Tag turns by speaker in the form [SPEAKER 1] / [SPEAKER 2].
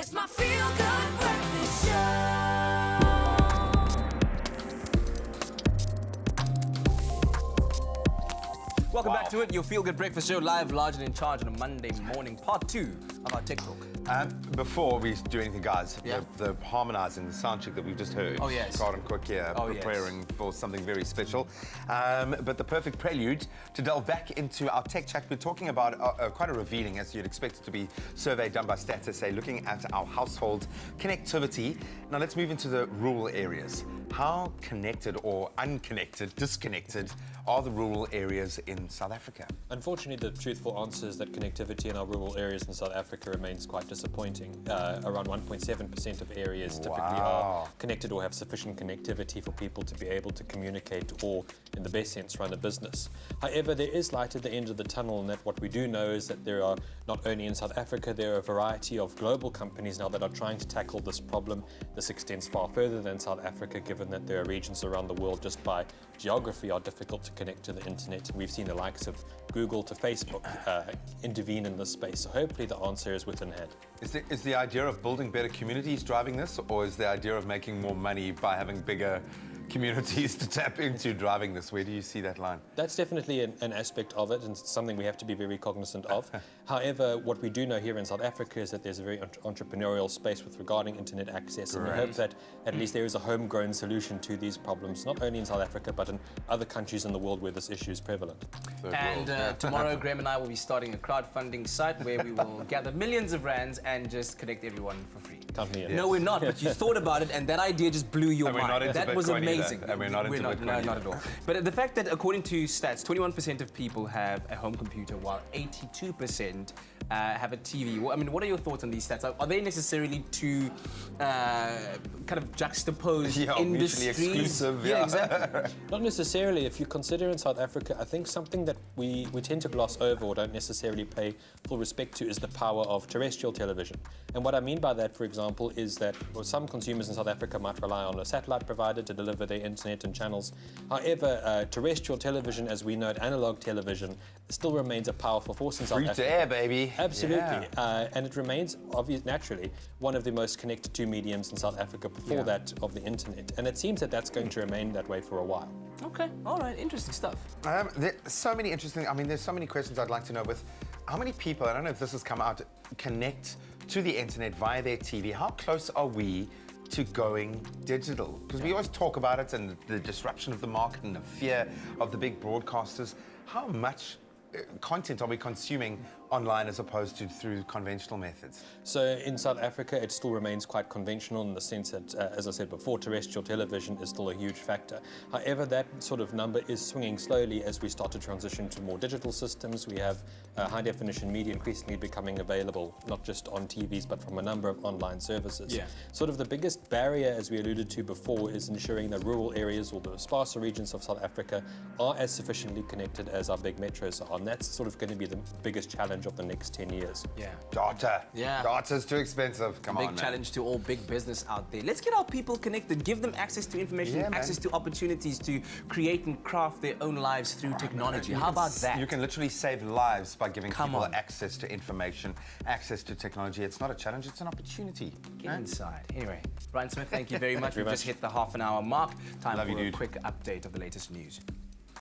[SPEAKER 1] It's my feel-good breakfast show.
[SPEAKER 2] Welcome back to it, your feel-good breakfast show, live, large and in charge on a Monday morning, part 2 of our Tech Talk.
[SPEAKER 3] Before we do anything, guys, the harmonising, the sound check that we've just heard.
[SPEAKER 2] Oh, yes.
[SPEAKER 3] Carl and Quick here, preparing for something very special. But the perfect prelude to delve back into our tech chat. We're talking about quite a revealing, as you'd expect it to be, survey done by Stats SA, looking at our household connectivity. Now let's move into the rural areas. How connected or unconnected, disconnected are the rural areas in South Africa?
[SPEAKER 4] Unfortunately, the truthful answer is that connectivity in our rural areas in South Africa remains quite disappointing. Around 1.7% of areas typically are connected or have sufficient connectivity for people to be able to communicate or, in the best sense, run a business. However, there is light at the end of the tunnel, and that what we do know is that there are, not only in South Africa, there are a variety of global companies now that are trying to tackle this problem. This extends far further than South Africa, given that there are regions around the world just by geography are difficult to connect to the internet. And we've seen the likes of Google to Facebook intervene in this space. So hopefully the answer is within hand.
[SPEAKER 3] Is the idea of building better communities driving this, or is the idea of making more money by having bigger communities to tap into driving this? Where do you see that line?
[SPEAKER 4] That's definitely an aspect of it, and something we have to be very cognizant of. However, what we do know here in South Africa is that there's a very entrepreneurial space with regarding internet access, and we hope that at least there is a homegrown solution to these problems, not only in South Africa, but in other countries in the world where this issue is prevalent.
[SPEAKER 2] And tomorrow, Graham and I will be starting a crowdfunding site where we will gather millions of rands and just connect everyone for free.
[SPEAKER 4] Count me in.
[SPEAKER 2] No, we're not, but you thought about it, and that idea just blew your
[SPEAKER 3] And we're not
[SPEAKER 2] mind.
[SPEAKER 3] into
[SPEAKER 2] That was
[SPEAKER 3] Bitcoin either.
[SPEAKER 2] amazing.
[SPEAKER 3] And we're not into Bitcoin
[SPEAKER 2] no,
[SPEAKER 3] either.
[SPEAKER 2] not at all. But the fact that, according to stats, 21% of people have a home computer, while 82% have a TV. Well, I mean, what are your thoughts on these stats? Are they necessarily too kind of juxtaposed industries?
[SPEAKER 3] Mutually exclusive.
[SPEAKER 2] Yeah, exactly.
[SPEAKER 4] Not necessarily. If you consider in South Africa, I think something that we tend to gloss over or don't necessarily pay full respect to is the power of terrestrial television. And what I mean by that, for example, is that some consumers in South Africa might rely on a satellite provider to deliver their internet and channels. However, terrestrial television, as we know it, analog television, still remains a powerful force in South Africa.
[SPEAKER 3] Free to air, baby.
[SPEAKER 4] Absolutely. And it remains, naturally, one of the most connected to mediums in South Africa before that of the internet. And it seems that that's going to remain that way for a while.
[SPEAKER 2] Okay, all right, interesting stuff.
[SPEAKER 3] There's so many interesting, there's so many questions I'd like to know with how many people, I don't know if this has come out, connect to the internet via their TV. How close are we to going digital? Because we always talk about it and the disruption of the market and the fear of the big broadcasters. How much content are we consuming online as opposed to through conventional methods?
[SPEAKER 4] So in South Africa, it still remains quite conventional in the sense that, as I said before, terrestrial television is still a huge factor. However, that sort of number is swinging slowly as we start to transition to more digital systems. We have high-definition media increasingly becoming available, not just on TVs, but from a number of online services. Sort of the biggest barrier, as we alluded to before, is ensuring that rural areas or the sparser regions of South Africa are as sufficiently connected as our big metros are. And that's sort of going to be the biggest challenge of the next 10 years.
[SPEAKER 3] Data. Data's too expensive. Come on,
[SPEAKER 2] Big challenge to all big business out there. Let's get our people connected, give them access to information, access to opportunities to create and craft their own lives through technology. How about that?
[SPEAKER 3] You can literally save lives by giving people access to information, access to technology. It's not a challenge, it's an opportunity.
[SPEAKER 2] Get inside. Anyway, Brian Smith, thank you very much. We've just hit the half-an-hour mark. Time for a quick update of the latest news.